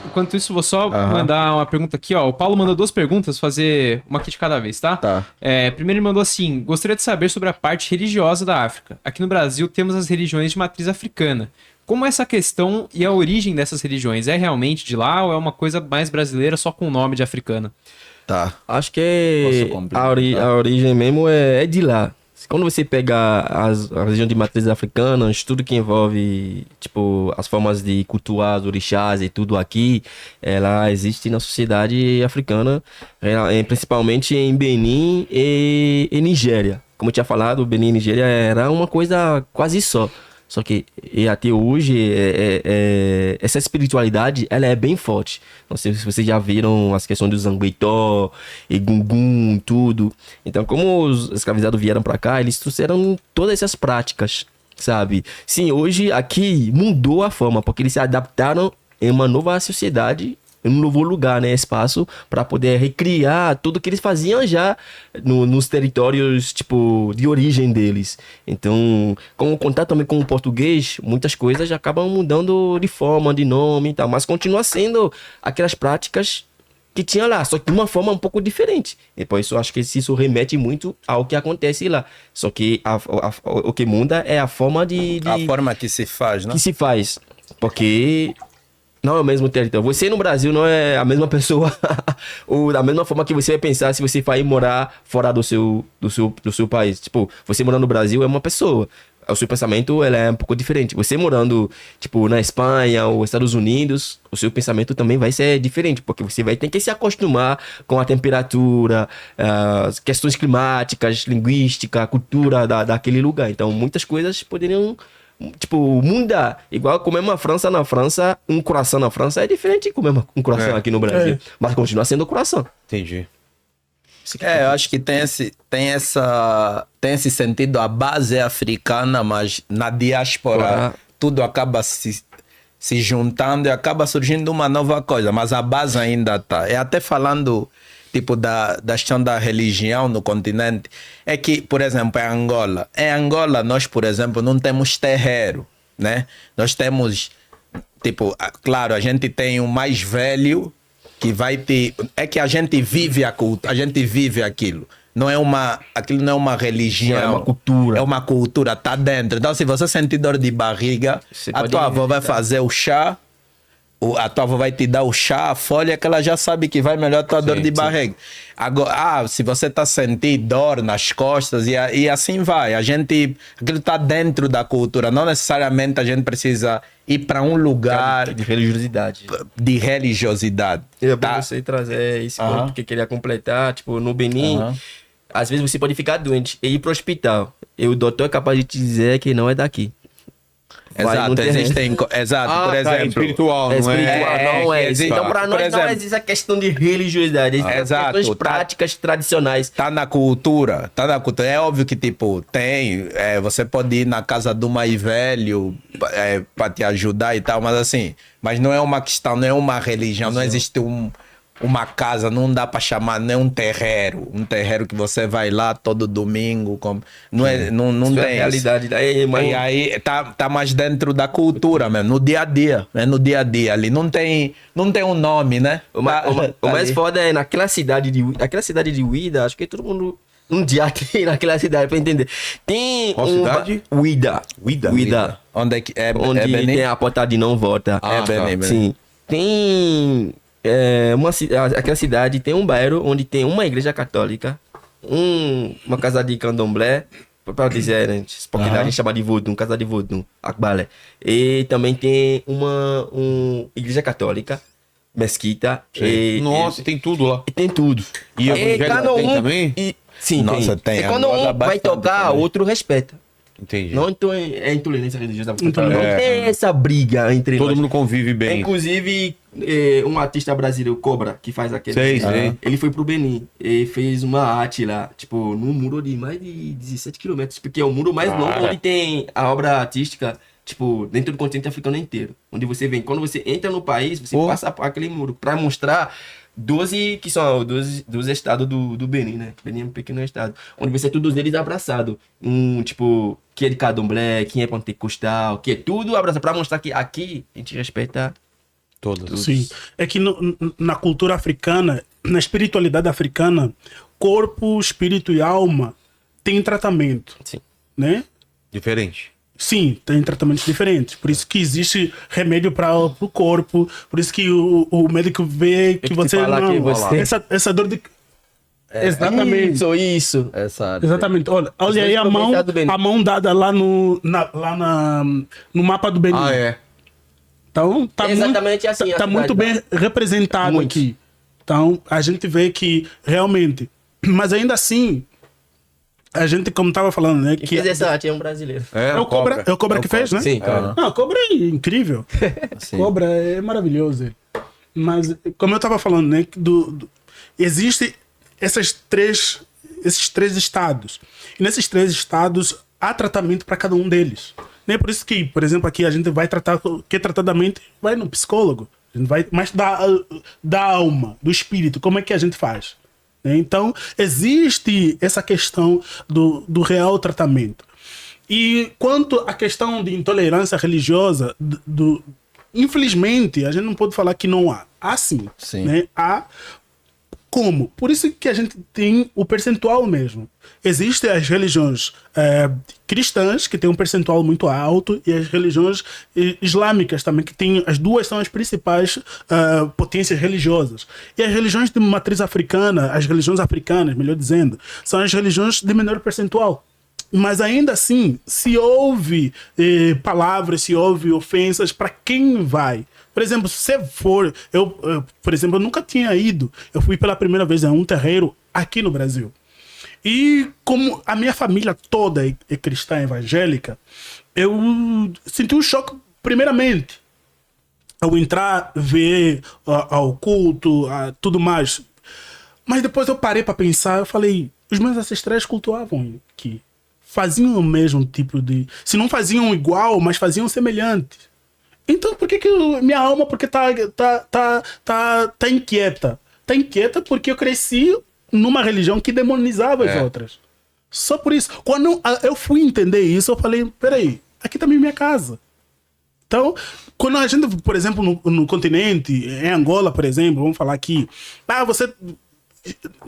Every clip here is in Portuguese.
Enquanto isso, vou só mandar uma pergunta aqui, ó. O Paulo mandou 2 perguntas, fazer uma aqui de cada vez, tá? Tá. Primeiro ele mandou assim: gostaria de saber sobre a parte religiosa da África. Aqui no Brasil temos as religiões de matriz africana. Como essa questão e a origem dessas religiões? É realmente de lá ou é uma coisa mais brasileira só com o nome de africana? Tá. Acho que a origem mesmo é de lá. Quando você pega a região de matriz africana, tudo que envolve, tipo, as formas de cultuar os orixás e tudo aqui, ela existe na sociedade africana, principalmente em Benin e Nigéria. Como eu tinha falado, Benin e Nigéria era uma coisa quase só. Só que e até hoje, essa espiritualidade, ela é bem forte. Não sei se vocês já viram as questões do Zangueitó, e Gungun, tudo. Então, como os escravizados vieram para cá, eles trouxeram todas essas práticas, sabe? Sim, hoje aqui mudou a forma, porque eles se adaptaram em uma nova sociedade, em um novo lugar, né, espaço, para poder recriar tudo que eles faziam já nos territórios, tipo, de origem deles. Então, como contar também com o português, muitas coisas já acabam mudando de forma, de nome e tal, mas continua sendo aquelas práticas que tinha lá, só que de uma forma um pouco diferente. E por isso eu acho que isso remete muito ao que acontece lá. Só que o que muda é a forma A forma que se faz, né? que se faz. Porque não é o mesmo território. Você no Brasil não é a mesma pessoa, ou da mesma forma que você vai pensar se você vai morar fora do seu país. Tipo, você morando no Brasil é uma pessoa. O seu pensamento ele é um pouco diferente. Você morando, tipo, na Espanha ou Estados Unidos, o seu pensamento também vai ser diferente, porque você vai ter que se acostumar com a temperatura, as questões climáticas, linguística, cultura daquele lugar. Então, muitas coisas poderiam, tipo, mudar. Igual comer uma França na França, um croissant na França é diferente de comer um croissant aqui no Brasil. Mas continua sendo croissant. Entendi. Eu acho que tem esse sentido, a base é africana, mas na diáspora tudo acaba se juntando e acaba surgindo uma nova coisa, mas a base ainda está. É até falando, tipo, da questão da religião no continente, é que, por exemplo, em Angola nós, por exemplo, não temos terreiro, né? Nós temos, tipo, claro, a gente tem o mais velho, que vai ter... É que a gente vive a cultura, a gente vive aquilo. Aquilo não é uma religião. É uma cultura. É uma cultura, tá dentro. Então, se você sentir dor de barriga, a tua avó vai fazer o chá, a tua avó vai te dar o chá, a folha, que ela já sabe que vai melhorar a tua dor de barriga. Agora, se você tá sentindo dor nas costas, e assim vai. Aquilo tá dentro da cultura. Não necessariamente a gente precisa ir para um lugar de religiosidade. É bom você trazer esse ponto que eu queria completar. Tipo, no Benin, às vezes você pode ficar doente e ir pro hospital. E o doutor é capaz de te dizer que não é daqui. Exato, por exemplo. É espiritual, não não é. Então, para nós, exemplo, não existe a questão de religiosidade. Existe questões práticas tradicionais. Tá na cultura. É óbvio que, tipo, você pode ir na casa do mais velho para te ajudar e tal, mas assim, mas não é uma questão, não é uma religião, não existe uma casa, não dá para chamar, não é um terreiro que você vai lá todo domingo, não tem é a realidade daí, mas... E aí tá mais dentro da cultura mesmo, no dia a dia, né? No dia a dia ali, não tem um nome, né? O mais foda é naquela cidade de Uida, acho que todo mundo um dia tem naquela cidade pra entender. Tem cidade? Uida. Onde é que onde Benin? tem a porta de não volta. Benin. Sim. Tem aquela cidade tem um bairro onde tem uma igreja católica, uma casa de candomblé, para dizer antes, porque a gente chama de vodun, casa de vodun, akbalé. E também tem uma igreja católica, mesquita. Nossa, tem tudo lá. E tem tudo. E cada tem também? Sim, Nossa, tem. E quando um vai tocar, também. outro respeita. Entendi. Não é intolerância religiosa. Não tem essa briga entre todo nós. mundo convive bem. Inclusive, um artista brasileiro, Cobra, que faz aquele... Sei. Ele foi pro Benin e fez uma arte lá, tipo, num muro de mais de 17 quilômetros, porque é o muro mais longo onde tem a obra artística, tipo, dentro do continente africano inteiro. Onde você vem, quando você entra no país, você passa por aquele muro pra mostrar 12 que são 12 estados do Benin, né? Benin é um pequeno estado. Onde você é todos eles abraçados. Tipo, que é de candomblé, quem é pentecostal, que é tudo abraçado. Pra mostrar que aqui a gente respeita Todas. Sim. É que na cultura africana, na espiritualidade africana, corpo, espírito e alma têm tratamento. Sim. Né? Diferente. Sim, tem tratamentos diferentes. Por isso que existe remédio para o corpo. Por isso que o médico vê que você não... que você... Essa dor de... Exatamente. Isso. Essa arte. Exatamente. Olha aí a mão dada lá no mapa do Benin. Ah, é. Então, tá Exatamente muito, assim, tá muito bem representado Muito. aqui. Então, a gente vê que realmente... Mas ainda assim, a gente, como estava falando, né? Quem fez essa arte é um brasileiro. É o Cobra, é o Cobra que fez, né? Sim, claro. Não, o Cobra é incrível. Cobra é maravilhoso. Mas, como eu estava falando, né? Existe esses três estados. E nesses 3 estados, há tratamento para cada um deles. Né? Por isso que, por exemplo, aqui a gente vai quer tratar da mente, vai no psicólogo. A gente vai mais da alma, do espírito. Como é que a gente faz? Né? Então, existe essa questão do real tratamento. E quanto à questão de intolerância religiosa, infelizmente, a gente não pode falar que não há. Há sim. Né? Há. Como? Por isso que a gente tem o percentual mesmo. Existem as religiões cristãs, que têm um percentual muito alto, e as religiões islâmicas também, que tem, as duas são as principais potências religiosas. E as religiões de matriz africana, as religiões africanas, melhor dizendo, são as religiões de menor percentual. Mas ainda assim, se ouve palavras, se ouve ofensas para quem vai. Por exemplo, se você for... por exemplo, eu nunca tinha ido. Eu fui pela primeira vez a um terreiro aqui no Brasil. E como a minha família toda é cristã evangélica, eu senti um choque primeiramente. Ao entrar, ver ao culto, tudo mais. Mas depois eu parei para pensar, eu falei, os meus ancestrais cultuavam aqui. Faziam o mesmo tipo de... Se não faziam igual, mas faziam semelhante. Então, por que minha alma tá inquieta? Tá inquieta porque eu cresci numa religião que demonizava as outras. Só por isso. Quando eu fui entender isso, eu falei, peraí, aqui também é minha casa. Então, quando a gente, por exemplo, no continente, em Angola, por exemplo, vamos falar aqui, você...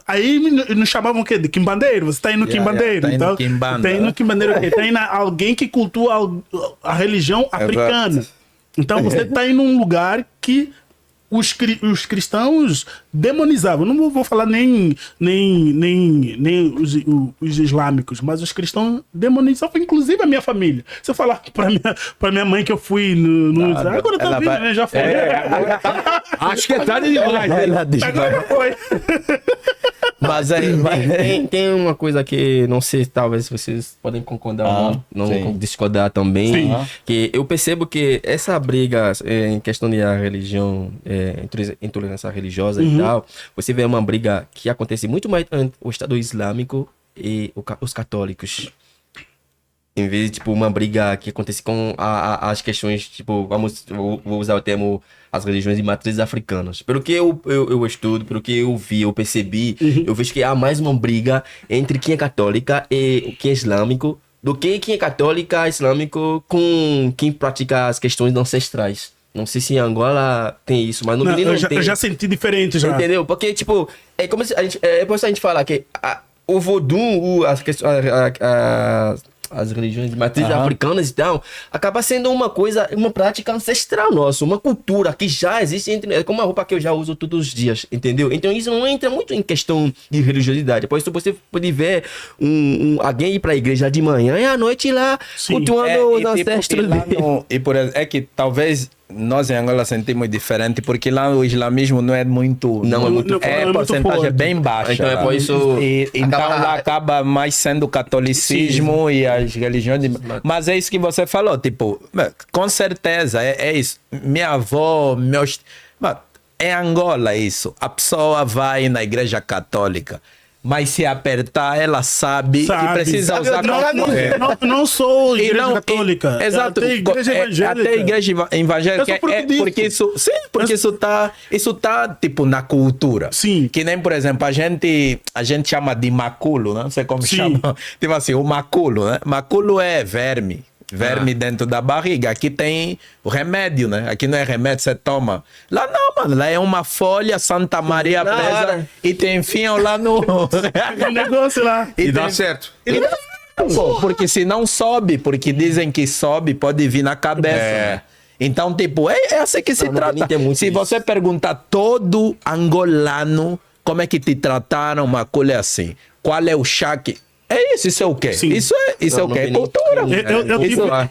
Aí nos chamavam o quê? De quimbandeiro. Você tá indo no quimbandeiro. Tá então, quimbanda. tá indo no quimbandeiro. Tá indo alguém que cultua a religião africana. Então você está em um lugar que os cristãos demonizavam. Não vou falar nem os islâmicos, mas os cristãos demonizavam, inclusive a minha família. Se eu falar para minha mãe que eu fui no agora tá vindo, né? Já foi. Acho que é tarde demais. Agora já foi. Mas tem uma coisa que não sei, talvez vocês podem concordar ou não discordar também. Que eu percebo que essa briga em questão da religião, intolerância religiosa e tal, você vê uma briga que acontece muito mais entre o Estado Islâmico e os católicos. Em vez de, tipo, uma briga que acontece com as questões, tipo, vou usar o termo, as religiões de matrizes africanas. Pelo que eu estudo, pelo que eu vi, eu percebi, eu vejo que há mais uma briga entre quem é católica e quem é islâmico, do que quem é católica, islâmico, com quem pratica as questões ancestrais. Não sei se em Angola tem isso, mas no Benin não tem. Eu já senti diferente já. Entendeu? Porque, tipo, é como se depois a gente fala que o vodum, as religiões de matriz africanas e tal, acaba sendo uma prática ancestral nossa, uma cultura que já existe é como a roupa que eu já uso todos os dias, entendeu? Então isso não entra muito em questão de religiosidade. Por isso você pode ver alguém ir para a igreja de manhã e à noite ir lá cultuando os ancestros dele. É que talvez nós em Angola sentimos diferente, porque lá o islamismo não é muito... Não é muito forte. É porcentagem bem baixa. Então é por isso... Então lá acaba mais sendo o catolicismo e as religiões... Mas é isso que você falou, tipo, com certeza, é isso. Minha avó, é Angola isso. A pessoa vai na igreja católica, mas se apertar, ela sabe que precisa usar... Não sou igreja católica. Exato. Até igreja evangélica. Até igreja evangélica. Porque isso tá tipo na cultura. Sim. Que nem, por exemplo, a gente chama de maculo, né? Não sei como chama. Tipo assim, o maculo, né? Maculo é verme. verme dentro da barriga. Aqui tem o remédio, né? Aqui não é remédio, você toma. Lá não, mano. Lá é uma folha Santa Maria presa e te enfiam lá no... Tem um negócio lá. E dá certo. Pô, porque se não sobe, porque dizem que sobe, pode vir na cabeça. Né? Então, tipo, é assim que se trata. Se você perguntar todo angolano como é que te trataram, uma coisa assim, qual é o chá que... É isso é o quê? Sim. Isso é o quê? É cultura.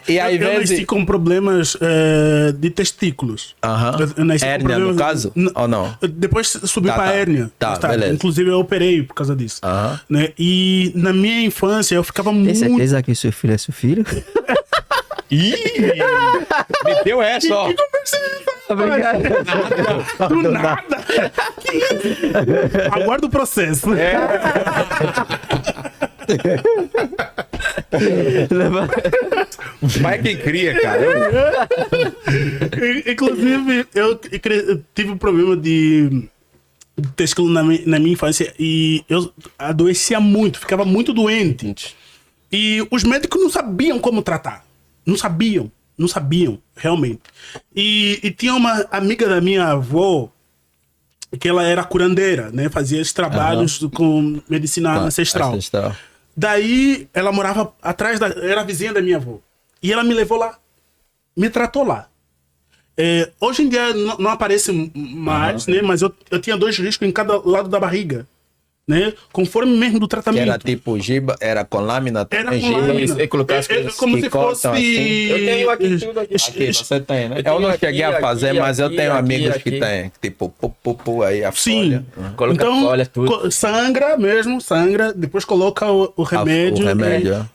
Eu nasci com problemas de testículos. Eu nasci com Hérnia, no caso? Ou não? Depois subi para hérnia. Beleza. Inclusive eu operei por causa disso. Né? E na minha infância eu ficava Tem muito... certeza que seu filho é seu filho? Ih! Meteu essa, ó. Do nada. Que isso? Aguarda o processo. Pai é quem cria, cara. Inclusive, eu tive um problema de testículo na minha infância e eu adoecia muito, ficava muito doente. E os médicos não sabiam como tratar. Não sabiam, realmente. E tinha uma amiga da minha avó que ela era curandeira, né? Fazia esses trabalhos com medicina ancestral. Daí ela morava atrás era vizinha da minha avó. E ela me levou lá, me tratou lá. Hoje em dia não aparece mais, né? Mas eu tinha 2 riscos em cada lado da barriga, né? Conforme mesmo do tratamento. Que era tipo giba, era com lâmina? Era com lâmina. Como se fosse... Assim. Eu tenho aqui tudo aqui. Aqui, você tem, né? Eu não cheguei a fazer, mas eu tenho amigos que têm. Tipo, aí a folha. Coloca a folha, tudo. Sangra mesmo, depois coloca o remédio,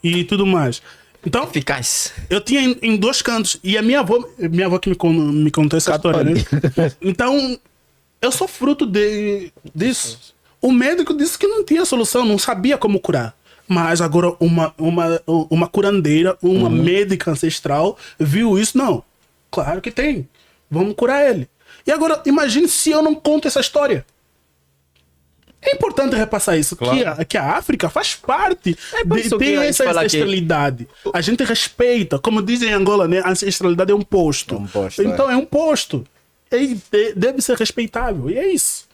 e tudo mais. Então, eficaz. Eu tinha em 2 cantos. E a minha avó que me contou essa história, né? Então, eu sou fruto disso. O médico disse que não tinha solução, não sabia como curar. Mas agora uma curandeira, uma médica ancestral, viu isso. Não, claro que tem. Vamos curar ele. E agora, imagine se eu não conto essa história. É importante repassar isso, claro. que a África faz parte tem essa ancestralidade. A gente respeita, como dizem em Angola, né? A ancestralidade é um posto. Então é um posto. E deve ser respeitável. E é isso.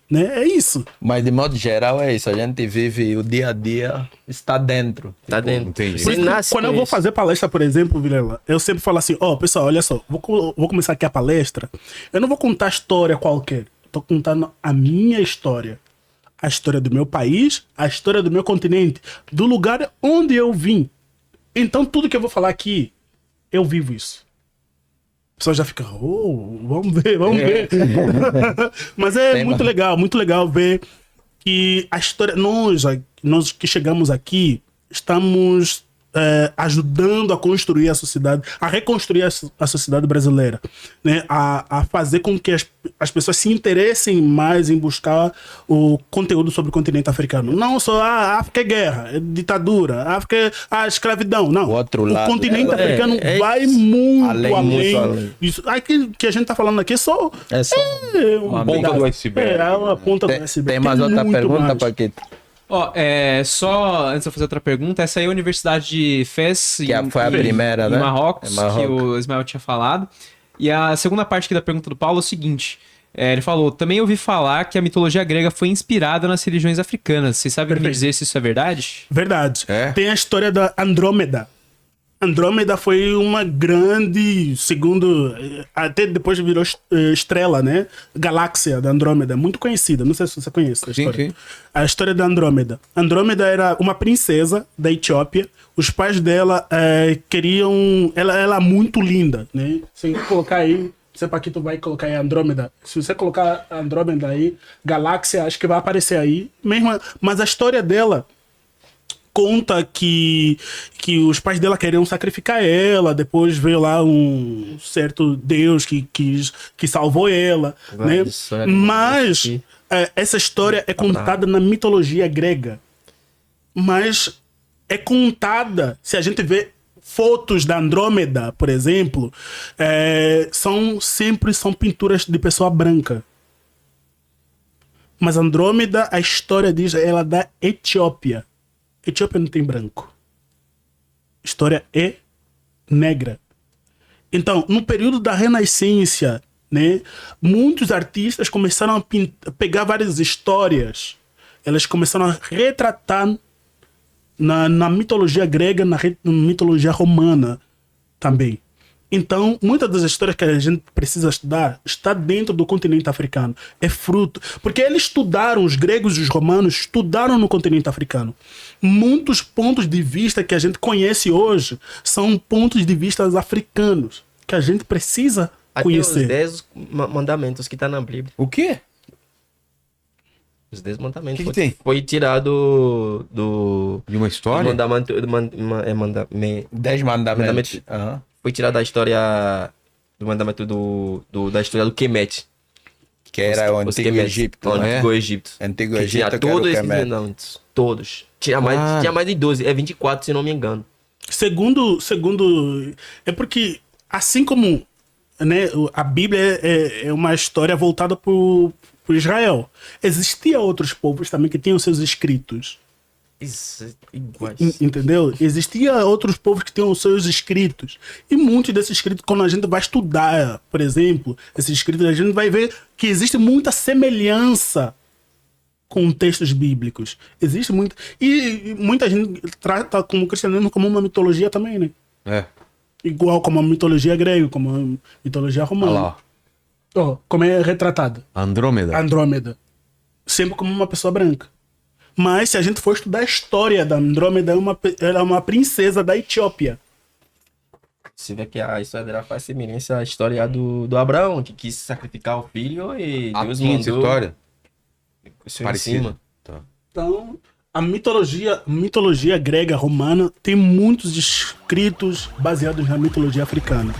Né? É isso. Mas de modo geral é isso. A gente vive o dia a dia, está dentro. Está dentro. Entendi. Quando eu vou fazer palestra, por exemplo, Vilela, eu sempre falo assim, pessoal, olha só, vou começar aqui a palestra. Eu não vou contar história qualquer. Tô contando a minha história. A história do meu país, a história do meu continente, do lugar onde eu vim. Então tudo que eu vou falar aqui, eu vivo isso. A pessoa já fica, vamos ver. Mas é muito legal ver que a história... Nós que chegamos aqui, estamos ajudando a construir a sociedade, a reconstruir a sociedade brasileira, né? A fazer com que as pessoas se interessem mais em buscar o conteúdo sobre o continente africano. Não só a África é guerra, é ditadura, a África é escravidão. Não. O continente africano vai muito além. Isso aqui que a gente está falando aqui é só uma ponta do iceberg. Uma ponta do iceberg. Tem mais outra pergunta, Paquito? Só antes de eu fazer outra pergunta, essa aí é a Universidade de Fez, que foi a primeira, né? Em Marrocos, que o Ismael tinha falado. E a segunda parte aqui da pergunta do Paulo é o seguinte: ele falou, também ouvi falar que a mitologia grega foi inspirada nas religiões africanas. Vocês sabem me dizer se isso é verdade? Verdade. Tem a história da Andrômeda. Andrômeda foi uma grande, segundo, até depois virou estrela, né? Galáxia da Andrômeda, muito conhecida. Não sei se você conhece a história. Sim. A história da Andrômeda. Andrômeda era uma princesa da Etiópia. Os pais dela queriam... Ela é muito linda, né? Se colocar aí, você, Paquito, vai colocar aí a Andrômeda. Se você colocar a Andrômeda aí, Galáxia, acho que vai aparecer aí. Mas a história dela conta que os pais dela queriam sacrificar ela, depois veio lá um certo Deus que salvou ela, né? Mas essa história é contada na mitologia grega. Mas é contada, se a gente vê fotos da Andrômeda, por exemplo, sempre são pinturas de pessoa branca. Mas Andrômeda, a história diz, ela é da Etiópia. Etiópia não tem branco. História é negra. Então, no período da Renascença, né, muitos artistas começaram a pegar várias histórias. Elas começaram a retratar na mitologia grega, na mitologia romana também. Então, muitas das histórias que a gente precisa estudar está dentro do continente africano. É fruto. Porque eles estudaram, os gregos e os romanos estudaram no continente africano. Muitos pontos de vista que a gente conhece hoje são pontos de vista africanos, que a gente precisa conhecer. Os 10 mandamentos que tá na Bíblia. O quê? Os 10 mandamentos. Que tem? Foi tirado do... De uma história? 10 mandamentos. Aham. Foi tirado da história... Do mandamento da história do Kemet. Que era o Os Antigo Kemet, Egito. O né? Antigo Egito. Antigo Que Egito, tinha que era o todos esses Kemet. mandamentos. Todos. Tinha mais de 12. É 24, se não me engano. Segundo, é porque assim como, né, a Bíblia é uma história voltada por Israel, existia outros povos também que tinham seus escritos. Isso, iguais. Entendeu? Existia outros povos que tinham os seus escritos. E muitos desses escritos, quando a gente vai estudar, por exemplo, esses escritos, a gente vai ver que existe muita semelhança com textos bíblicos. Existe muito. E muita gente trata como o cristianismo como uma mitologia também, né? É. Igual como a mitologia grega, como a mitologia Olha romana. lá, Ó, como é retratada. ó. Andrômeda. Andrômeda. Sempre como uma pessoa branca. Mas se a gente for estudar a história da Andrômeda, ela é uma princesa da Etiópia. Você vê que a história dela faz semelhança à história do Abraão, que quis sacrificar o filho e Deus Aqui essa mandou história? isso em Parecida. cima. Tá. Então, a mitologia grega romana tem muitos escritos baseados na mitologia africana.